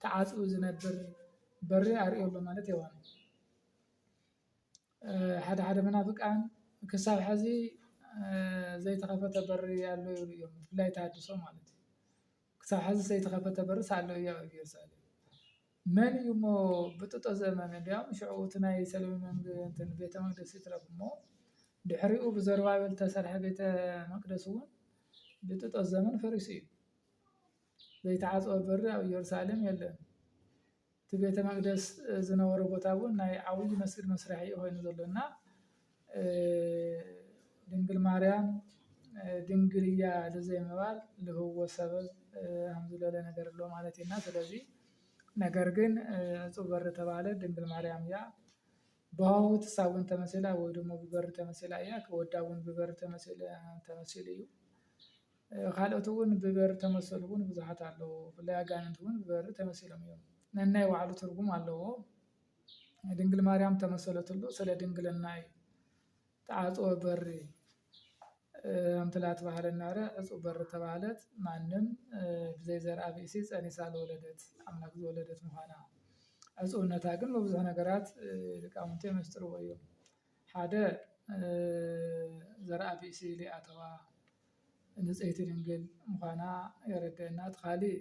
ተዓጽኡ ዝነብር በሪ ኣርእየሎ ማለት የዋን ሓደ መናፍቃን ክሳብ ሕዚ ዘይተኸፈተ በሪ ያለው ይብሉ እዮም ብፍላይ ተሃድሶ ማለት እዩ ክሳብ ሕዚ ዘይተኸፈተ በሪ ሳሎ እዩ ኣብ ኢየሩሳሌም መን እዩ እሞ ብጥጦ ዘመን እንዲያውም ሽዑ እቲ ናይ ሰሎሞን እንትን ቤተ መቅደስ ይትረፍ እሞ ድሕሪኡ ብዘሩባቤል ተሰርሐ ቤተ መቅደስ እውን ብጥጦ ዘመን ፈሪሱ እዩ ዘይተዓጽወ በሪ ኣብ ኢየሩሳሌም የለን እቲ ቤተ መቅደስ ዝነበረ ቦታ እውን ናይ ዓብይ መስጊድ መስርሒ እዩ ኮይኑ ዘሎና ድንግል ማርያም ድንግል እያ ለዘይምባል ልህብዎ ሰበብ ከምዝለለ ነገር ኣሎ ማለት ኢና ስለዚህ ነገር ግን እፁብ በር ተባለ ድንግል ማርያም እያ በውት ሳውን ተመሲላ ወይ ደግሞ ብበር ተመሲላ እያ ከወዳ እውን ብበር ተመሲሉ እዩ ካልኦት እውን ብበር ተመሰሉ እውን ብዙሓት ኣለዉ ብፍላይ ኣጋንንት እውን ብበር ተመሲሎም እዮም ነናይ ባዕሉ ትርጉም ኣለዎ ድንግል ማርያም ተመሰለትሉ ስለ ድንግልና እዩ ተዓጽወ በሪ ኣምትላት ባህለ ናረ እፁብ በር ተባለት ማንም ብዘይ ዘርአ ብእሲ ፀኒሳ ለወለደት ኣምላክ ዝወለደት ምዃና እፁብነታ ግን በብዙሕ ነገራት ሊቃውንቲ የመስጥርዎ እዮም ሓደ ዘርአ ብእሲ ዘይኣተዋ ንጽሕቲ ድንግል ምዃና የረድአና እቲ ካሊእ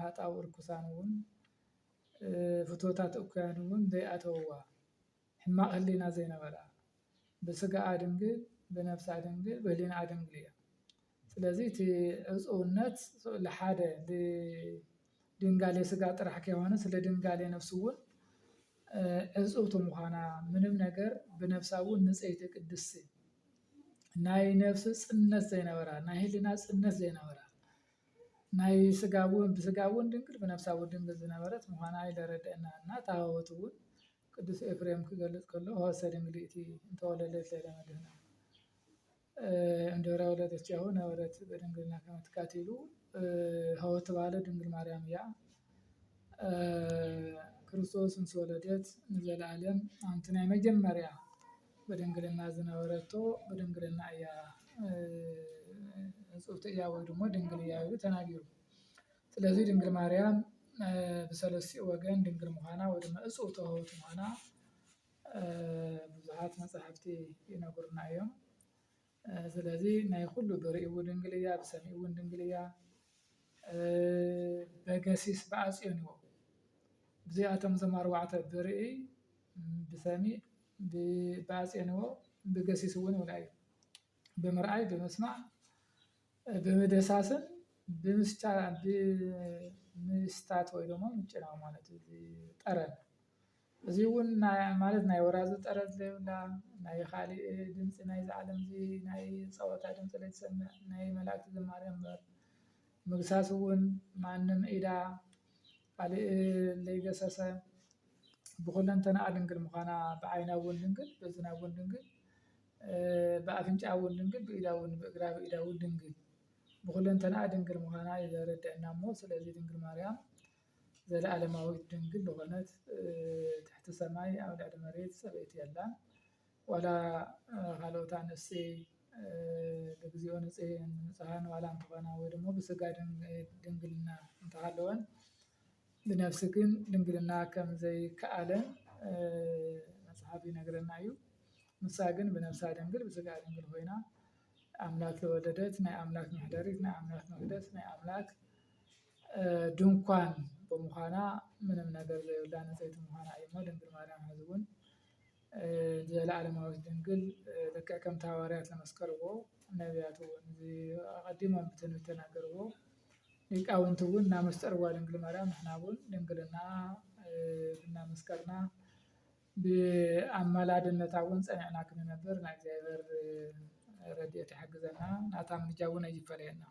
ሃጣው ርኩሳን እውን ፍትወታት እኩያን እውን ዘይኣተውዋ ሕማቕ ህሊና ዘይነበራ ብስጋኣ ድንግል ብነፍሳ ድንግል ብህሊናኣ ድንግል እያ ስለዚህ እቲ እፁብነት ለሓደ ድንጋሌ ስጋ ጥራሕ ከይኮነ ስለ ድንጋሌ ነፍስ እውን እፁብቲ ምዃና ምንም ነገር ብነፍሳ እውን ንጽሕቲ ቅድስቲ ናይ ነፍሲ ጽነት ዘይነበራ ናይ ህሊና ጽነት ዘይነበራ ናይ ስጋ እውን ብስጋ እውን ድንግል ብነፍሳ እውን ድንግል ዝነበረት ምዃና ይረድአና እና ታቦት እውን ቅዱስ ኤፍሬም ክገልጽ ከሎ ሆሰ ድንግልቲ እንተወለደት ለመድህና እንድህረ ወለደት ቻው ነበረት በድንግልና ከመትካት ኢሉ ሆወት ባለ ድንግል ማርያም እያ ክርስቶስ እንስወለደት ንዘለዓለም ኣንቲ ናይ መጀመርያ በድንግልና ዝነበረቶ በድንግልና እያ እፁብቲ እያ ወይ ድማ ድንግል እያ ኢሉ ተናጊሩ ስለዚህ ድንግል ማርያም ብሰለስቲኡ ወገን ድንግል ምዃና ወይ ድማ እፁብቲ ሆወት ምዃና ብዙሓት መጻሕፍቲ ይነግሩና እዮም ስለዚህ ናይ ኩሉ ብርኢው ድንግል እያ ብሰሚዑ ድንግል እያ በገሲስ በአጽዮን ብዚኣቶም ዞም ኣርባዕተ ብርኢ ብሰሚዕ በአጽዮን ብገሲስ እውን ይብላ እዮም ብምርኣይ ብምስማዕ ብምድሳስን ብምስታት ወይ ደግሞ ምጭናው ማለት ጠረን እዚ እውን ማለት ናይ ወራዚ ጠረን ዘይብላ ናይ ካሊእ ድምፂ ናይ ዓለም እዚ ናይ ፀወታ ድምፂ ዘይትሰምዕ ናይ መላእክቲ ዝማሬ እምበር ምግሳስ እውን ማንም ኢዳ ካሊእ ዘይገሰሰ ብኩለንተና ድንግል ምዃና ብዓይና እውን ድንግል በእዝና እውን ድንግል በኣፍንጫ እውን ድንግል ብኢዳ እውን ብእግራ ብኢዳ እውን ድንግል ብኩለንተና ድንግል ምዃና ይረድአና እሞ ስለዚ ድንግል ማርያም ዘለዓለማዊት ድንግል ዝኾነት ትሕቲ ሰማይ ኣብ ልዕሊ መሬት ሰበይቲ የላን ዋላ ካልኦት ኣንስቲ ብግዚኦ ንፅሃን ዋላ እንትኾና ወይ ድማ ብስጋ ድንግልና እንተሃለወን ብነፍሲ ግን ድንግልና ከም ዘይከኣለን መፅሓፍ ይነግረና እዩ ንሳ ግን ብነፍሳ ድንግል ብስጋ ድንግል ኮይና ኣምላክ ዝወለደት ናይ ኣምላክ ምሕደሪት ናይ ኣምላክ መቅደስ ናይ ኣምላክ ድንኳን ብምዃና ምንም ነገር ዘይብላ ንጽሕቲ ምዃና እሞ ድንግል ማርያም ሕዚ እውን ዘለዓለማዊት ድንግል ልክዕ ከምቲ ሃዋርያት ዝመስከርዎ ነቢያት እውን ቀዲሞም ብትንቢት ተናገርዎ ሊቃውንቲ እውን እናመስጠርዋ ድንግል ማርያም ንሕና እውን ድንግልና እናመስከርና ብኣማላድነታ እውን ፀኒዕና ክንነብር ናይ እግዚኣብሔር ረድኤት ይሕግዘና ናታ ምልጃ እውን ኣይፈለየና